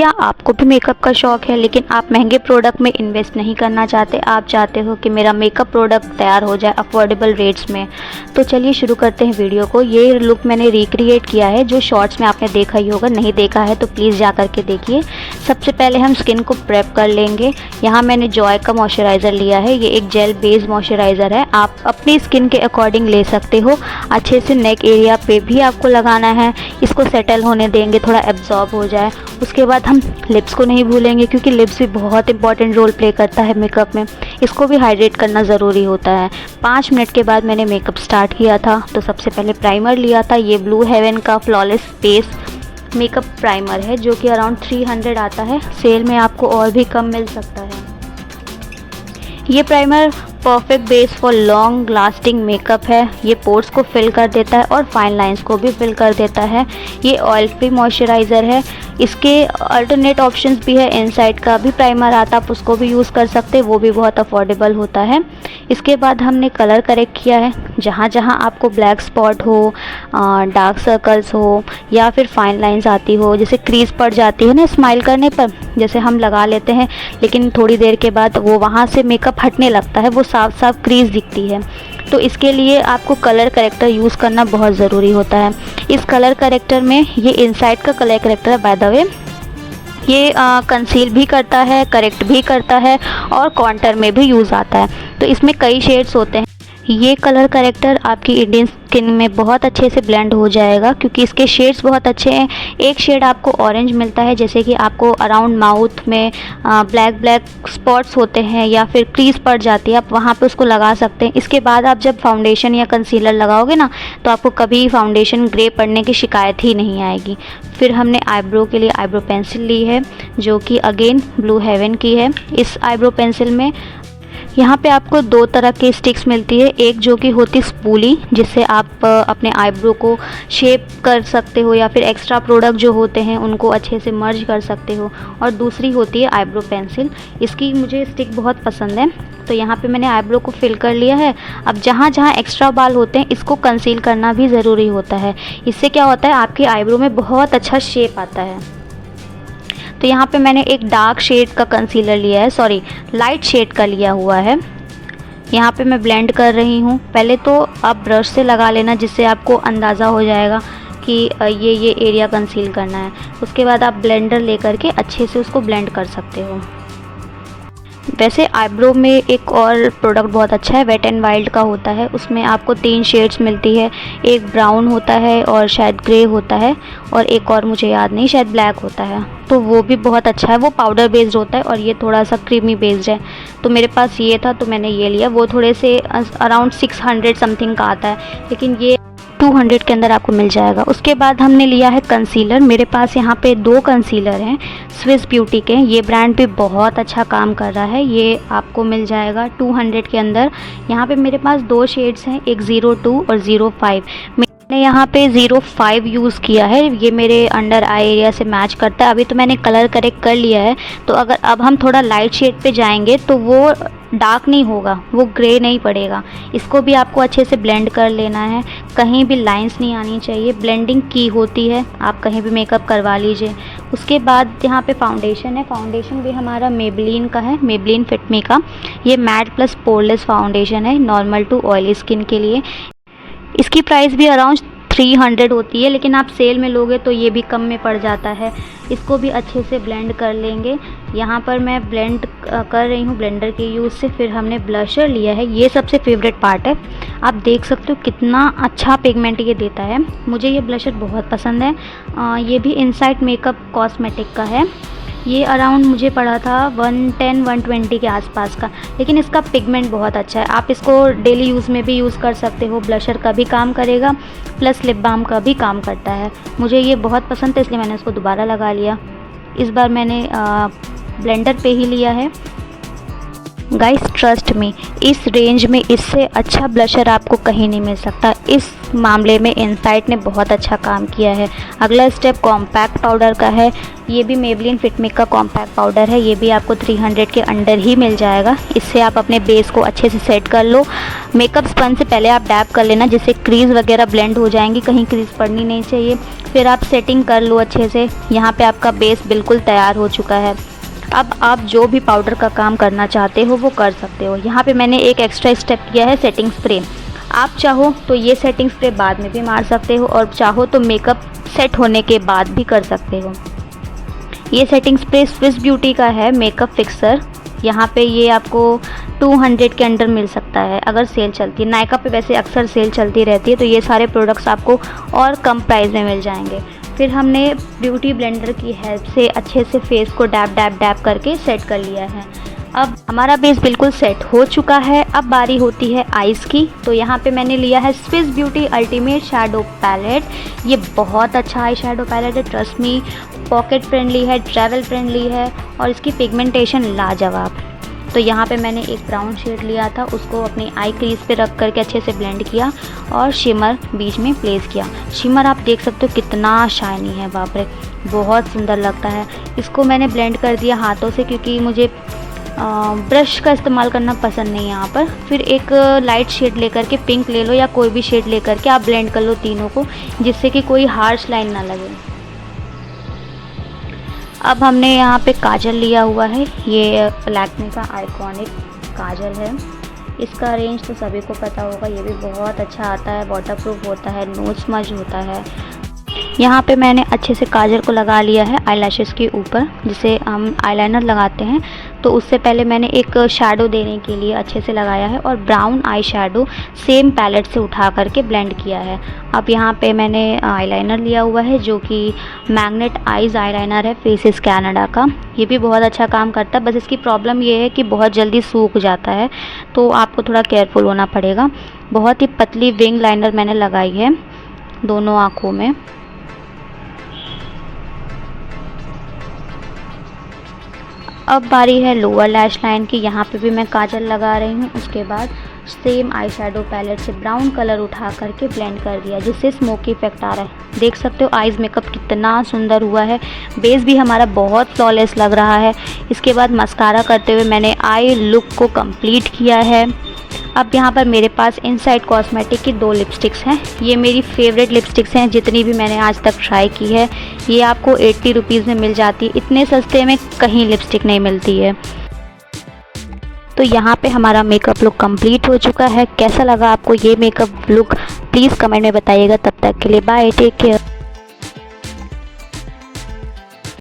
क्या आपको भी मेकअप का शौक़ है लेकिन आप महंगे प्रोडक्ट में इन्वेस्ट नहीं करना चाहते, आप चाहते हो कि मेरा मेकअप प्रोडक्ट तैयार हो जाए अफोर्डेबल रेट्स में, तो चलिए शुरू करते हैं वीडियो को। ये लुक मैंने रिक्रिएट किया है, जो शॉर्ट्स में आपने देखा ही होगा, नहीं देखा है तो प्लीज़ जा कर के देखिए। सबसे पहले हम स्किन को प्रेप कर लेंगे। यहाँ मैंने जॉय का मॉइस्चराइज़र लिया है, ये एक जेल बेस्ड मॉइस्चराइज़र है, आप अपनी स्किन के अकॉर्डिंग ले सकते हो। अच्छे से नेक एरिया पे भी आपको लगाना है, इसको सेटल होने देंगे, थोड़ा एब्जॉर्ब हो जाए। उसके बाद हम लिप्स को नहीं भूलेंगे क्योंकि लिप्स भी बहुत इंपॉर्टेंट रोल प्ले करता है मेकअप में, इसको भी हाइड्रेट करना ज़रूरी होता है। 5 मिनट के बाद मैंने मेकअप स्टार्ट किया था। तो सबसे पहले प्राइमर लिया था, ये ब्लू हेवन का फ्लॉलेस फेस मेकअप प्राइमर है जो कि अराउंड 300 आता है, सेल में आपको और भी कम मिल सकता है। ये primer perfect base for long lasting makeup है, ये पोर्स को फिल कर देता है और फाइन लाइंस को भी फिल कर देता है। ये ऑयल फ्री मॉइस्चराइज़र है, इसके अल्टरनेट ऑप्शंस भी है, इनसाइड का भी प्राइमर आता है, आप उसको भी यूज़ कर सकते हैं, वो भी बहुत अफोर्डेबल होता है। इसके बाद हमने कलर करेक्ट किया है, जहाँ जहाँ आपको ब्लैक स्पॉट हो, डार्क सर्कल्स हो या फिर फाइन लाइंस आती हो, जैसे क्रीज पड़ जाती है ना स्माइल करने पर, जैसे हम लगा लेते हैं लेकिन थोड़ी देर के बाद वो वहाँ से मेकअप हटने लगता है, वो साफ साफ क्रीज दिखती है, तो इसके लिए आपको कलर करेक्टर यूज़ करना बहुत ज़रूरी होता है। इस कलर करेक्टर में ये इनसाइड का कलर करेक्टर है बाय द वे, ये कंसील भी करता है, करेक्ट भी करता है और कॉन्टर में भी यूज़ आता है। तो इसमें कई शेड्स होते हैं। ये कलर करेक्टर आपकी इंडियन स्किन में बहुत अच्छे से ब्लेंड हो जाएगा क्योंकि इसके शेड्स बहुत अच्छे हैं। एक शेड आपको ऑरेंज मिलता है, जैसे कि आपको अराउंड माउथ में ब्लैक स्पॉट्स होते हैं या फिर क्रीज पड़ जाती है, आप वहाँ पे उसको लगा सकते हैं। इसके बाद आप जब फाउंडेशन या कंसीलर लगाओगे ना तो आपको कभी फाउंडेशन ग्रे पड़ने की शिकायत ही नहीं आएगी। फिर हमने आईब्रो के लिए आईब्रो पेंसिल ली है जो कि अगेन ब्लू हेवन की है। इस आईब्रो पेंसिल में यहाँ पे आपको 2 तरह की स्टिक्स मिलती है, एक जो कि होती स्पूली, जिससे आप अपने आईब्रो को शेप कर सकते हो या फिर एक्स्ट्रा प्रोडक्ट जो होते हैं उनको अच्छे से मर्ज कर सकते हो, और दूसरी होती है आईब्रो पेंसिल। इसकी मुझे स्टिक बहुत पसंद है। तो यहाँ पे मैंने आईब्रो को फिल कर लिया है। अब जहाँ जहाँ एक्स्ट्रा बाल होते हैं इसको कंसील करना भी ज़रूरी होता है, इससे क्या होता है आपकी आईब्रो में बहुत अच्छा शेप आता है। तो यहाँ पे मैंने एक डार्क शेड का कंसीलर लिया है, सॉरी लाइट शेड का लिया हुआ है। यहाँ पे मैं ब्लेंड कर रही हूँ। पहले तो आप ब्रश से लगा लेना जिससे आपको अंदाज़ा हो जाएगा कि ये एरिया कंसील करना है। उसके बाद आप ब्लेंडर लेकर के अच्छे से उसको ब्लेंड कर सकते हो। वैसे आईब्रो में एक और प्रोडक्ट बहुत अच्छा है, वेट एंड वाइल्ड का होता है, उसमें आपको 3 शेड्स मिलती है, एक ब्राउन होता है और शायद ग्रे होता है और एक और मुझे याद नहीं, शायद ब्लैक होता है। तो वो भी बहुत अच्छा है, वो पाउडर बेस्ड होता है और ये थोड़ा सा क्रीमी बेस्ड है। तो मेरे पास ये था तो मैंने ये लिया, वो थोड़े से अराउंड 600 समथिंग का आता है, लेकिन ये 200 के अंदर आपको मिल जाएगा। उसके बाद हमने लिया है कंसीलर। मेरे पास यहाँ पे 2 कंसीलर हैं स्विस ब्यूटी के, ये ब्रांड भी बहुत अच्छा काम कर रहा है, ये आपको मिल जाएगा 200 के अंदर। यहाँ पे मेरे पास 2 शेड्स हैं, एक 02 और 05। मैंने यहाँ पे 05 यूज़ किया है, ये मेरे अंडर आई एरिया से मैच करता है। अभी तो मैंने कलर करेक्ट कर लिया है, तो अगर अब हम थोड़ा लाइट शेड पे जाएंगे तो वो डार्क नहीं होगा, वो ग्रे नहीं पड़ेगा। इसको भी आपको अच्छे से ब्लेंड कर लेना है, कहीं भी लाइंस नहीं आनी चाहिए, ब्लेंडिंग की होती है, आप कहीं भी मेकअप करवा लीजिए। उसके बाद यहाँ पे फाउंडेशन है, फाउंडेशन भी हमारा मेबलिन का है, मेबलिन फिट मी का। ये मैट प्लस पोरलेस फाउंडेशन है, नॉर्मल टू ऑयली स्किन के लिए। इसकी प्राइस भी अराउंड 300 होती है, लेकिन आप सेल में लोगे तो ये भी कम में पड़ जाता है। इसको भी अच्छे से ब्लेंड कर लेंगे। यहाँ पर मैं ब्लेंड कर रही हूँ ब्लेंडर के यूज़ से। फिर हमने ब्लशर लिया है, ये सबसे फेवरेट पार्ट है, आप देख सकते हो कितना अच्छा पिगमेंट ये देता है, मुझे ये ब्लशर बहुत पसंद है। ये भी इनसाइड मेकअप कॉस्मेटिक का है, ये अराउंड मुझे पड़ा था 110-120 के आसपास का, लेकिन इसका पिगमेंट बहुत अच्छा है, आप इसको डेली यूज़ में भी यूज़ कर सकते हो। ब्लशर का भी काम करेगा प्लस लिप बाम का भी काम करता है। मुझे ये बहुत पसंद है इसलिए मैंने इसको दोबारा लगा लिया। इस बार मैंने ब्लेंडर पे ही लिया है। गाइस ट्रस्ट मी, इस रेंज में इससे अच्छा ब्लशर आपको कहीं नहीं मिल सकता। इस मामले में इनसाइट ने बहुत अच्छा काम किया है। अगला स्टेप कॉम्पैक्ट पाउडर का है। ये भी मेबलिन फिटमिक का कॉम्पैक्ट पाउडर है। ये भी आपको 300 के अंडर ही मिल जाएगा। इससे आप अपने बेस को अच्छे से सेट कर लो। मेकअप स्पंज से पहले आप डैप कर लेना, जिससे क्रीज वगैरह ब्लेंड हो जाएंगी, कहीं क्रीज पड़नी नहीं चाहिए। फिर आप सेटिंग कर लो अच्छे से। यहाँ पे आपका बेस बिल्कुल तैयार हो चुका है। अब आप जो भी पाउडर का काम करना चाहते हो वो कर सकते हो। यहाँ पे मैंने एक एक्स्ट्रा स्टेप किया है, सेटिंग स्प्रे। आप चाहो तो ये सेटिंग स्प्रे बाद में भी मार सकते हो, और चाहो तो मेकअप सेट होने के बाद भी कर सकते हो। ये सेटिंग स्प्रे स्विस ब्यूटी का है, मेकअप फिक्सर। यहाँ पे ये आपको 200 के अंडर मिल सकता है अगर सेल चलती है। नायका पे वैसे अक्सर सेल चलती रहती है, तो ये सारे प्रोडक्ट्स आपको और कम प्राइस में मिल जाएंगे। फिर हमने ब्यूटी ब्लेंडर की हेल्प से अच्छे से फेस को डैप डैप डैप करके सेट कर लिया है। अब हमारा बेस बिल्कुल सेट हो चुका है। अब बारी होती है आइज़ की। तो यहाँ पे मैंने लिया है Swiss Beauty ultimate shadow palette. ये बहुत अच्छा आई शैडो पैलेट है, ट्रस्ट मी। पॉकेट फ्रेंडली है, ट्रैवल फ्रेंडली है, और इसकी पिगमेंटेशन लाजवाब। तो यहाँ पे मैंने एक ब्राउन शेड लिया था, उसको अपनी आई क्रीज पे रख करके अच्छे से ब्लेंड किया और शिमर बीच में प्लेस किया। शिमर आप देख सकते हो कितना शाइनी है, बाप रे, बहुत सुंदर लगता है। इसको मैंने ब्लेंड कर दिया हाथों से, क्योंकि मुझे ब्रश का इस्तेमाल करना पसंद नहीं है यहाँ पर। फिर एक लाइट शेड लेकर के, पिंक ले लो या कोई भी शेड लेकर के आप ब्लेंड कर लो तीनों को, जिससे कि कोई हार्श लाइन ना लगे। अब हमने यहाँ पे काजल लिया हुआ है। ये लैक्मे का आइकॉनिक काजल है। इसका रेंज तो सभी को पता होगा। ये भी बहुत अच्छा आता है, वाटरप्रूफ होता है, नो स्मज होता है। यहाँ पे मैंने अच्छे से काजल को लगा लिया है आईलैशेस के ऊपर, जिसे हम आईलाइनर लगाते हैं। तो उससे पहले मैंने एक शैडो देने के लिए अच्छे से लगाया है, और brown eye shadow same palette से उठा करके ब्लेंड किया है। अब यहाँ पे मैंने आईलाइनर लिया हुआ है, जो कि मैग्नेट आइज़ आईलाइनर है, फेसेस कनाडा का। ये भी बहुत अच्छा काम करता है, बस इसकी प्रॉब्लम ये है कि बहुत जल्दी सूख जाता है, तो आपको थोड़ा केयरफुल होना पड़ेगा। बहुत ही पतली विंग लाइनर मैंने लगाई है दोनों आँखों में। अब बारी है लोअर लैश लाइन की। यहाँ पे भी मैं काजल लगा रही हूँ। उसके बाद सेम आई शैडो पैलेट से ब्राउन कलर उठा करके ब्लेंड कर दिया, जिससे स्मोकी इफेक्ट आ रहा है। देख सकते हो आईज़ मेकअप कितना सुंदर हुआ है। बेस भी हमारा बहुत फ्लॉलेस लग रहा है। इसके बाद मस्कारा करते हुए मैंने आई लुक को कंप्लीट किया है। अब यहाँ पर मेरे पास इनसाइड कॉस्मेटिक की 2 लिपस्टिक्स हैं। ये मेरी फेवरेट लिपस्टिक्स हैं, जितनी भी मैंने आज तक ट्राई की है। ये आपको 80 रुपीज़ में मिल जाती है। इतने सस्ते में कहीं लिपस्टिक नहीं मिलती है। तो यहाँ पे हमारा मेकअप लुक कंप्लीट हो चुका है। कैसा लगा आपको ये मेकअप लुक, प्लीज़ कमेंट में बताइएगा। तब तक के लिए बाय, टेक केयर।